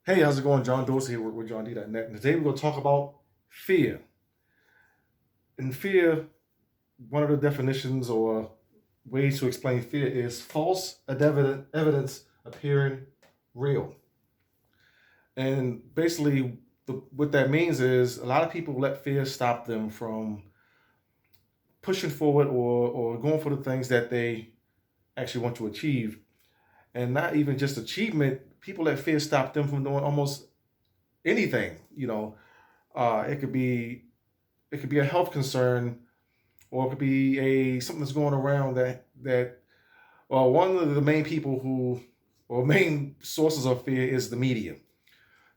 Hey, how's it going? John Dorsey here with JohnD.net. And today we're going to talk about fear. And fear, one of the definitions or ways to explain fear is false evidence appearing real. And basically, what that means is a lot of people let fear stop them from pushing forward or going for the things that they actually want to achieve. And not even just achievement, people let fear stop them from doing almost anything. It could be a health concern, or it could be a something that's going around that well, one of the main people who or main sources of fear is the media.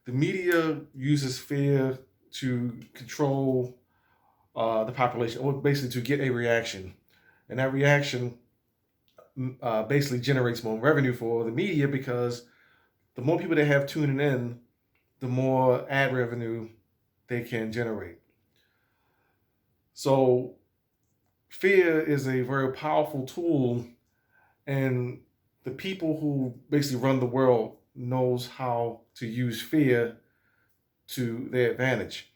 The media uses fear to control the population, or basically to get a reaction, and that reaction basically generates more revenue for the media because the more people they have tuning in, the more ad revenue they can generate. So fear is a very powerful tool, and the people who basically run the world knows how to use fear to their advantage,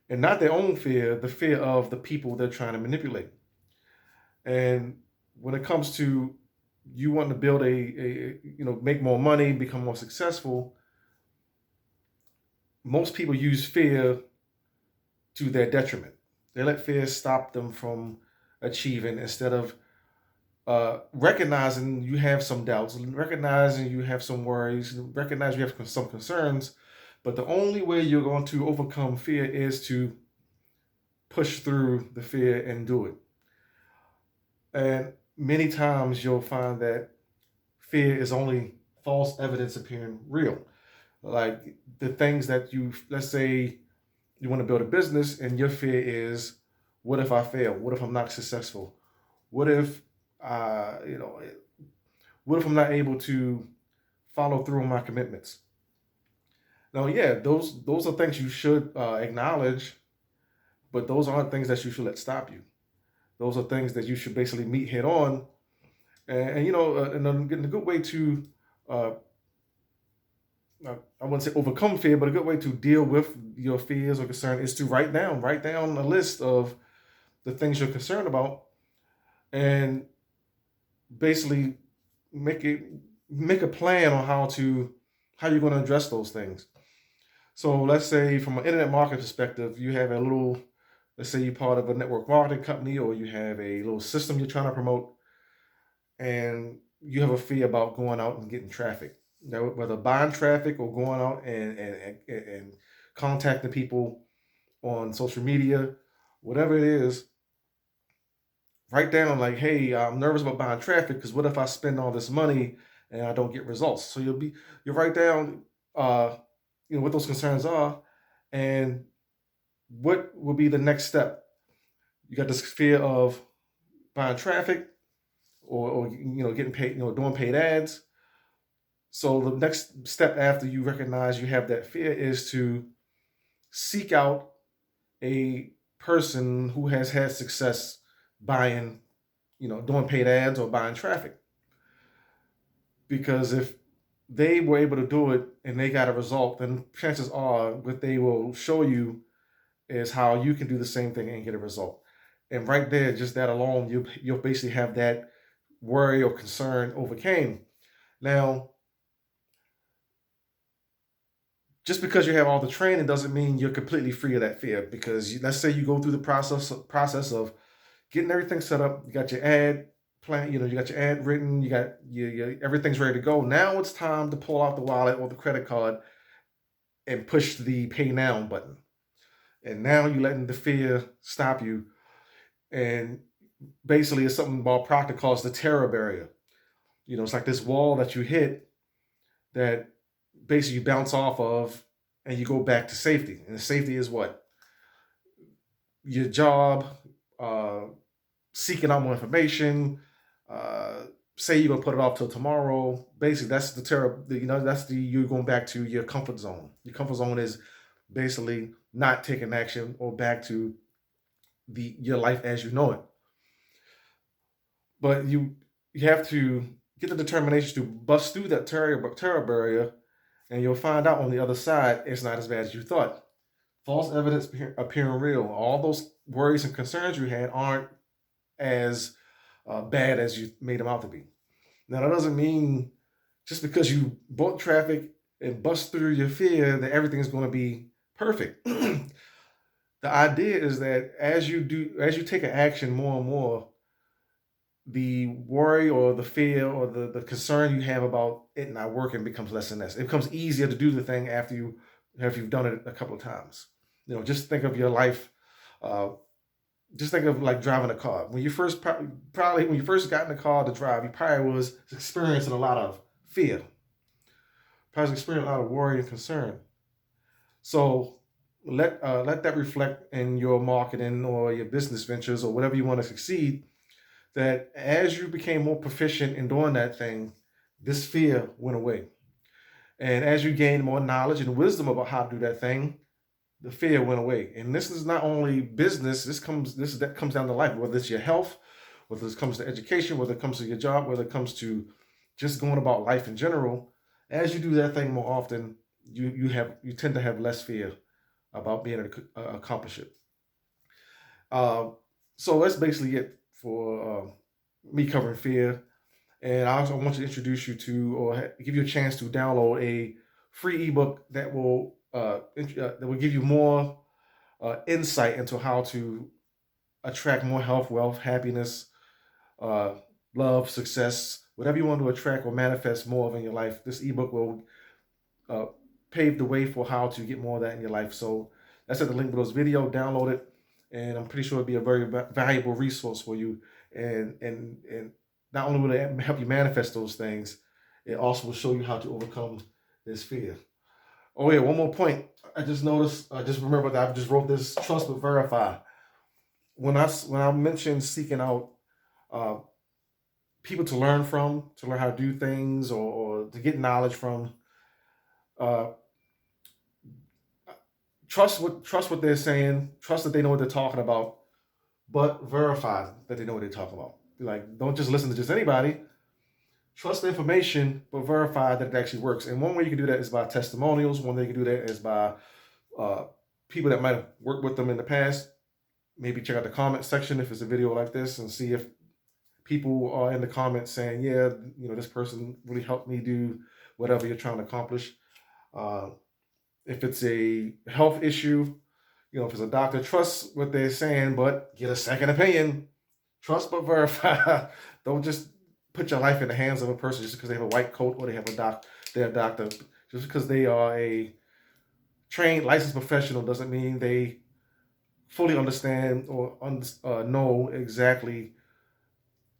and not their own fear, the fear of the people they're trying to manipulate. And when it comes to you wanting to build make more money, become more successful, most people use fear to their detriment. They let fear stop them from achieving instead of recognizing you have some doubts, recognizing you have some worries, recognize you have some concerns, but the only way you're going to overcome fear is to push through the fear and do it. And many times you'll find that fear is only false evidence appearing real. Like the things that let's say you want to build a business and your fear is, what if I fail? What if I'm not successful? What if, uh, you know, what if I'm not able to follow through on my commitments? Now, yeah, those are things you should acknowledge, but those aren't things that you should let stop you. Those are things that you should basically meet head on, and a good way to, uh, I wouldn't say overcome fear, but a good way to deal with your fears or concern is to write down a list of the things you're concerned about, and basically make it make a plan on how you're going to address those things. So let's say from an internet marketing perspective, you have a little, let's say you're part of a network marketing company, or you have a little system you're trying to promote, and you have a fear about going out and getting traffic. Now, whether buying traffic or going out and contacting people on social media, whatever it is, write down like, hey, I'm nervous about buying traffic because what if I spend all this money and I don't get results? So you write down, uh, what those concerns are, and what will be the next step. You got this fear of buying traffic, or getting paid, doing paid ads. So the next step after you recognize you have that fear is to seek out a person who has had success buying, doing paid ads or buying traffic. Because if they were able to do it and they got a result, then chances are what they will show you is how you can do the same thing and get a result. And right there, just that alone, you'll basically have that worry or concern overcame. Now, just because you have all the training doesn't mean you're completely free of that fear. Because let's say you go through the process of getting everything set up, you got your ad plan, you got your ad written, you got your everything's ready to go. Now it's time to pull out the wallet or the credit card and push the pay now button. And now you're letting the fear stop you. And basically, it's something Bob Proctor calls the terror barrier. It's like this wall that you hit that basically you bounce off of and you go back to safety. And the safety is what? Your job, uh, seeking out more information, uh, say you're gonna put it off till tomorrow. Basically, that's the terror. That's you're going back to your comfort zone. Your comfort zone is basically not taking action or back to the your life as you know it. But you have to get the determination to bust through that terror barrier And you'll find out on the other side, it's not as bad as you thought. False evidence appearing real. All those worries and concerns you had aren't as bad as you made them out to be. Now, that doesn't mean just because you book traffic and bust through your fear that everything is going to be perfect. The idea is that as you take an action more and more, the worry or the fear or the concern you have about it not working becomes less and less. It becomes easier to do the thing after you've done it a couple of times. Just think of your life. Uh, just think of like driving a car. When you first probably when you first got in the car to drive, you probably was experiencing a lot of fear, probably experiencing a lot of worry and concern. So let that reflect in your marketing or your business ventures or whatever you want to succeed. That as you became more proficient in doing that thing, this fear went away. And as you gained more knowledge and wisdom about how to do that thing, the fear went away. And this is not only business, that comes down to life, whether it's your health, whether it comes to education, whether it comes to your job, whether it comes to just going about life in general. As you do that thing more often, you tend to have less fear about being able to accomplish it. Uh, so that's basically it for me covering fear. And I also want to introduce you to, or give you a chance to download a free ebook that will give you more insight into how to attract more health, wealth, happiness, uh, love, success, whatever you want to attract or manifest more of in your life. This ebook will uh, pave the way for how to get more of that in your life. So that's at the link below this video. Download it, and I'm pretty sure it'll be a very valuable resource for you. And not only will it help you manifest those things, it also will show you how to overcome this fear. Oh yeah, one more point. I just noticed. I just remember that I just wrote this: trust but verify. When I mentioned seeking out uh, people to learn from, to learn how to do things, or to get knowledge from, uh, trust what they're saying. Trust that they know what they're talking about, but verify that they know what they're talking about. Like, don't just listen to just anybody. Trust the information, but verify that it actually works. And one way you can do that is by testimonials. One way you can do that is by uh, people that might have worked with them in the past. Maybe check out the comment section if it's a video like this and see if people are in the comments saying, yeah, this person really helped me do whatever you're trying to accomplish. Uh, if it's a health issue, if it's a doctor, trust what they're saying, but get a second opinion. Trust but verify. Don't just put your life in the hands of a person just because they have a white coat or they're a doctor. Just because they are a trained, licensed professional doesn't mean they fully understand or know exactly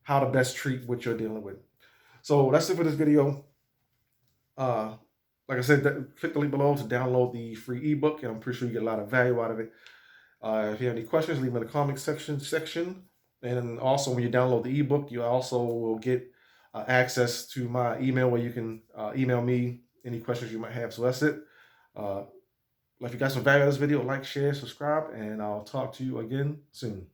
how to best treat what you're dealing with. So that's it for this video. Uh, like I said, click the link below to download the free ebook, and I'm pretty sure you get a lot of value out of it. If you have any questions, leave them in the comment section. And also, when you download the ebook, you also will get access to my email where you can email me any questions you might have. So that's it. If you got some value out of this video, like, share, subscribe, and I'll talk to you again soon.